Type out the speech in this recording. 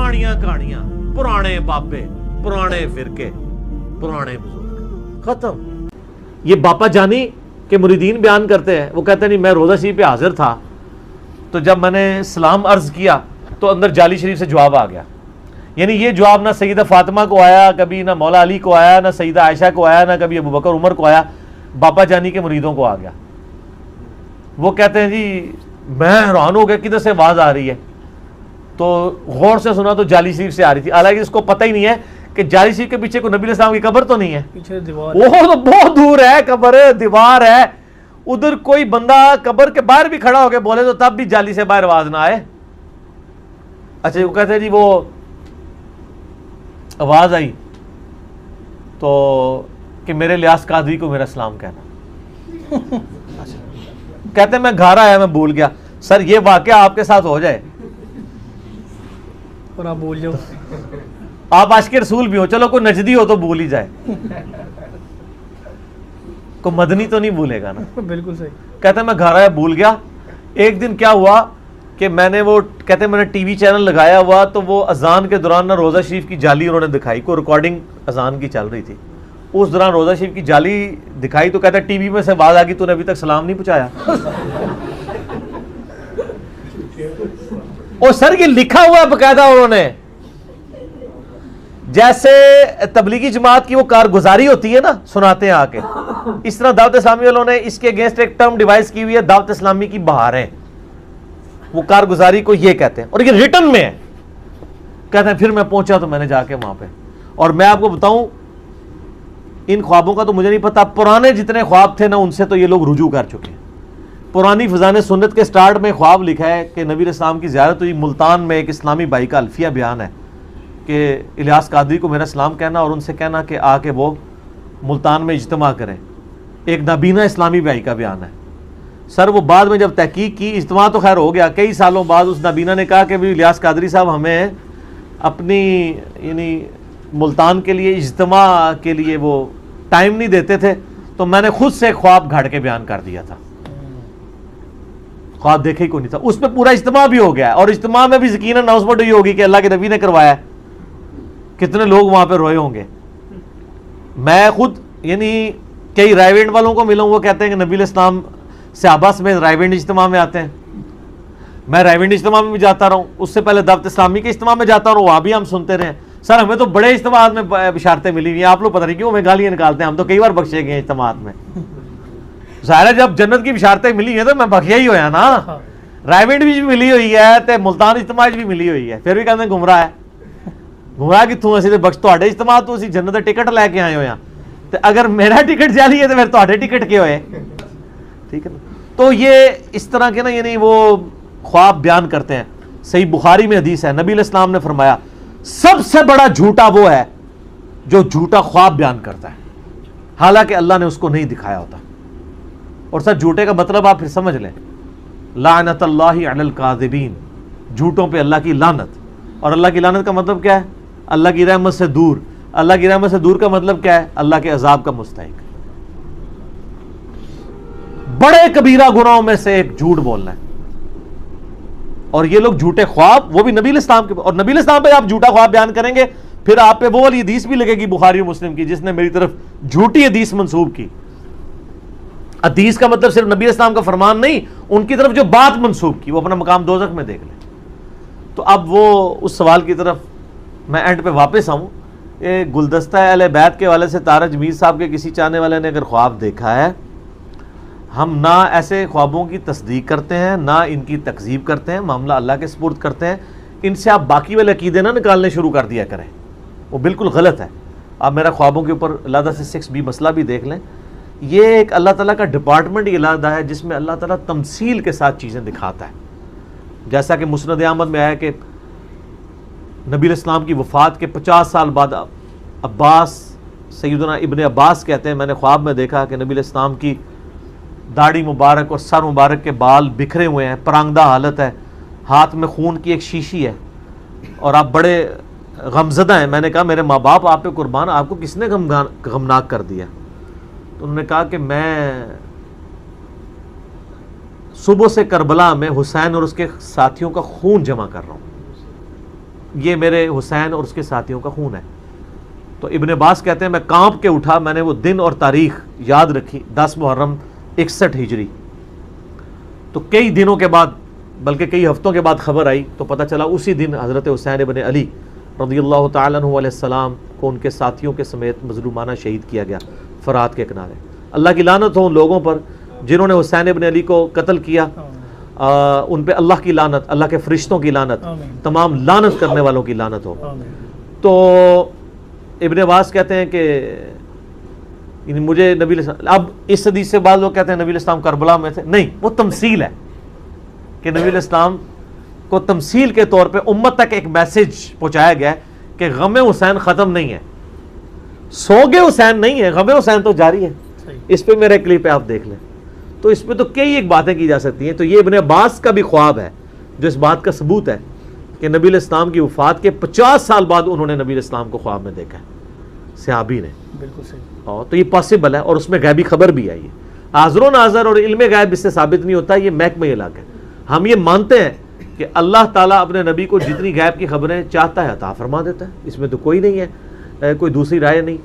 پرانیاں کہانیاں، پرانے بابے، پرانے فرقے، پرانے بزرگ، ختم۔ یہ باپا جانی کے مریدین بیان کرتے ہیں، وہ کہتے ہیں نہیں میں روضہ شریف پہ حاضر تھا، تو جب میں نے سلام عرض کیا تو اندر جالی شریف سے جواب آ گیا۔ یعنی یہ جواب نہ سیدہ فاطمہ کو آیا کبھی، نہ مولا علی کو آیا، نہ سیدہ عائشہ کو آیا، نہ کبھی ابو بکر عمر کو آیا، باپا جانی کے مریدوں کو آ گیا۔ وہ کہتے ہیں جی میں حیران ہو گیا کدھر سے آواز آ رہی ہے، تو غور سے سنا تو جالی شریف سے آ رہی تھی، حالانکہ اس کو پتہ ہی نہیں ہے کہ جالی شریف کے پیچھے کوئی نبی علیہ السلام کی قبر تو نہیں ہے، پیچھے دیوار، وہ تو بہت دور ہے، قبر دیوار ہے ادھر، کوئی بندہ قبر کے باہر بھی کھڑا ہو کے بولے تو تب بھی جالی سے باہر آواز نہ آئے۔ اچھا وہ کہتے ہیں جی وہ آواز آئی تو کہ میرے لیاس قادری کو میرا سلام کہنا۔ کہتے ہیں میں گھر آیا میں بھول گیا۔ سر یہ واقعہ آپ کے ساتھ ہو جائے اور آپ بول جاؤ، آپ عاشق رسول بھی ہو، چلو کوئی نجدی ہو تو بھول ہی جائے، کوئی مدنی تو نہیں بھولے گا نا۔ بالکل صحیح۔ کہتے ہیں میں گھر آیا بھول گیا۔ ایک دن کیا ہوا کہ میں نے وہ کہتے ہیں میں نے ٹی وی چینل لگایا ہوا تو وہ اذان کے دوران نہ روضہ شریف کی جالی انہوں نے دکھائی، کوئی ریکارڈنگ اذان کی چل رہی تھی، اس دوران روضہ شریف کی جالی دکھائی تو کہتا ہے ٹی وی میں سے آواز آ گئی تو نے ابھی تک سلام نہیں پہنچایا۔ اور سر یہ لکھا ہوا ہے باقاعدہ انہوں نے، جیسے تبلیغی جماعت کی وہ کارگزاری ہوتی ہے نا سناتے ہیں آ کے، اس طرح دعوت اسلامی والوں نے اس کے اگینسٹ ایک ٹرم ڈیوائز کی ہوئی ہے، دعوت اسلامی کی بہاریں، وہ کارگزاری کو یہ کہتے ہیں، اور یہ ریٹن میں ہے۔ کہتے ہیں پھر میں پہنچا تو میں نے جا کے وہاں پہ، اور میں آپ کو بتاؤں ان خوابوں کا تو مجھے نہیں پتا، پرانے جتنے خواب تھے نا ان سے تو یہ لوگ رجوع کر چکے ہیں۔ پرانی فضان سنت کے سٹارٹ میں خواب لکھا ہے کہ نبی علیہ السلام کی زیارت ہوئی ملتان میں، ایک اسلامی بھائی کا الفیہ بیان ہے کہ الیاس قادری کو میرا سلام کہنا اور ان سے کہنا کہ آ کے وہ ملتان میں اجتماع کریں، ایک نابینا اسلامی بھائی کا بیان ہے۔ سر وہ بعد میں جب تحقیق کی، اجتماع تو خیر ہو گیا، کئی سالوں بعد اس نابینا نے کہا کہ بھی الیاس قادری صاحب ہمیں اپنی یعنی ملتان کے لیے اجتماع کے لیے وہ ٹائم نہیں دیتے تھے، تو میں نے خود سے خواب گھڑ کے بیان کر دیا تھا، خواب دیکھے ہی کوئی نہیں تھا، اس پہ پورا اجتماع بھی ہو گیا ہے، اور اجتماع میں بھی یقیناً اناؤنسمنٹ ہوئی ہوگی کہ اللہ کے نبی نے کروایا، کتنے لوگ وہاں پہ روئے ہوں گے۔ میں خود یعنی کئی رائے وینڈ والوں کو ملا ہوں، وہ کہتے ہیں کہ نبی علیہ السلام صحابہ سمیت رائے وینڈ اجتماع میں آتے ہیں، میں رائے وینڈ اجتماع میں بھی جاتا رہا ہوں، اس سے پہلے دعوت اسلامی کے اجتماع میں جاتا رہا ہوں، وہاں بھی ہم سنتے رہے ہیں۔ سر ہمیں تو بڑے اجتماعات میں بشارتیں ملی ہوئی ہیں، آپ لوگ پتہ نہیں کیوں ہمیں گالیاں نکالتے ہیں، ہم تو کئی بار بخشے گئے ہیں اجتماعات میں۔ ظاہر ہے جب جنت کی بشارتیں ملی ہیں تو میں بخیا ہی ہویا نا، رائے وینڈ بھی ملی ہوئی ہے تے ملتان اجتماع بھی ملی ہوئی ہے، پھر بھی کہتے ہیں گمراہ ہے، گمراہ کتوں اسی تے بخش تواڈے اجتماع تو اسی جنت دے ٹکٹ لے کے آئے ہوئے ہیں، تے اگر میرا ٹکٹ جعلی ہے تو پھر تواڈے ٹکٹ کے ہوئے، ٹھیک ہے نا۔ تو یہ اس طرح کے نا یعنی وہ خواب بیان کرتے ہیں۔ صحیح بخاری میں حدیث ہے، نبی علیہ السلام نے فرمایا سب سے بڑا جھوٹا وہ ہے جو جھوٹا خواب بیان کرتا ہے، حالانکہ اللہ نے اس کو نہیں دکھایا ہوتا۔ اور سر جھوٹے کا مطلب آپ پھر سمجھ لیں، لعنت اللہ علی الکاذبین، جھوٹوں پہ اللہ کی لعنت۔ اور اللہ کی لعنت کا مطلب کیا ہے؟ اللہ کی رحمت سے دور۔ اللہ کی رحمت سے دور کا مطلب کیا ہے؟ اللہ کے عذاب کا مستحق۔ بڑے کبیرہ گناہوں میں سے ایک جھوٹ بولنا ہے، اور یہ لوگ جھوٹے خواب، وہ بھی نبی علیہ السلام کے، اور نبی علیہ السلام پہ آپ جھوٹا خواب بیان کریں گے پھر آپ پہ وہ والی حدیث بھی لگے گی بخاری و مسلم کی جس نے میری طرف جھوٹی حدیث منسوب کی۔ حدیث کا مطلب صرف نبی علیہ السلام کا فرمان نہیں، ان کی طرف جو بات منسوب کی وہ اپنا مقام دوزخ میں دیکھ لیں۔ تو اب وہ اس سوال کی طرف میں اینڈ پہ واپس آؤں، یہ گلدستہ اہل بیت کے والے سے تارج میر صاحب کے کسی چاہنے والے نے اگر خواب دیکھا ہے، ہم نہ ایسے خوابوں کی تصدیق کرتے ہیں نہ ان کی تکذیب کرتے ہیں، معاملہ اللہ کے سپرد کرتے ہیں۔ ان سے آپ باقی والے عقیدے نہ نکالنے شروع کر دیا کریں، وہ بالکل غلط ہے۔ آپ میرا خوابوں کے اوپر علیحدہ سے 6B مسئلہ بھی دیکھ لیں، یہ ایک اللہ تعالیٰ کا ڈپارٹمنٹ ہی علیحدہ ہے جس میں اللہ تعالیٰ تمثیل کے ساتھ چیزیں دکھاتا ہے۔ جیسا کہ مسند احمد میں آیا کہ نبی علیہ السلام کی وفات کے 50 سال بعد عباس، سیدنا ابن عباس کہتے ہیں میں نے خواب میں دیکھا کہ نبی علیہ السلام کی داڑھی مبارک اور سر مبارک کے بال بکھرے ہوئے ہیں، پرانگدہ حالت ہے، ہاتھ میں خون کی ایک شیشی ہے، اور آپ بڑے غمزدہ ہیں۔ میں نے کہا میرے ماں باپ آپ پہ قربان، آپ کو کس نے غمناک کر دیا؟ تو انہوں نے کہا کہ میں صبح سے کربلا میں حسین اور اس کے ساتھیوں کا خون جمع کر رہا ہوں۔ یہ میرے حسین اور اس کے ساتھیوں کا خون ہے. تو ابن عباس کہتے ہیں میں کانپ کے اٹھا, میں نے وہ دن اور تاریخ یاد رکھی, 10 محرم 61 ہجری. تو کئی دنوں کے بعد, بلکہ کئی ہفتوں کے بعد خبر آئی تو پتہ چلا اسی دن حضرت حسین ابن علی رضی اللہ تعالیٰ عنہ علیہ السلام کو ان کے ساتھیوں کے سمیت مظلومانہ شہید کیا گیا فرات کے کنارے. اللہ کی لعنت ہو ان لوگوں پر جنہوں نے حسین ابن علی کو قتل کیا, ان پہ اللہ کی لعنت, اللہ کے فرشتوں کی لعنت, تمام لعنت کرنے والوں کی لعنت ہو. تو ابن عباس کہتے ہیں کہ مجھے نبی علیہ السلام, اب اس حدیث سے بعض لوگ کہتے ہیں نبی علیہ السلام کربلا میں تھے, نہیں, وہ تمثیل ہے کہ نبی علیہ السلام کو تمثیل کے طور پہ امت تک ایک میسج پہنچایا گیا ہے کہ غم حسین ختم نہیں ہے, سوگ حسین نہیں ہے, غم حسین تو جاری ہے. اس پہ میرا کلپ ہے, آپ دیکھ لیں. تو اس پہ تو کئی ایک باتیں کی جا سکتی ہیں. تو یہ ابن عباس کا بھی خواب ہے جو اس بات کا ثبوت ہے کہ نبی علیہ السلام کی وفات کے 50 سال بعد انہوں نے نبی علیہ السلام کو خواب میں دیکھا ہے, صحابی نے. بالکل صحیح. تو یہ پاسبل ہے, اور اس میں غیبی خبر بھی ہے. یہ حاضر و ناظر اور علم غیب اس سے ثابت نہیں ہوتا, یہ محکمہ الگ ہے. ہم یہ مانتے ہیں کہ اللہ تعالیٰ اپنے نبی کو جتنی غیب کی خبریں چاہتا ہے عطا فرما دیتا ہے, اس میں تو کوئی نہیں ہے, کوئی دوسری رائے نہیں.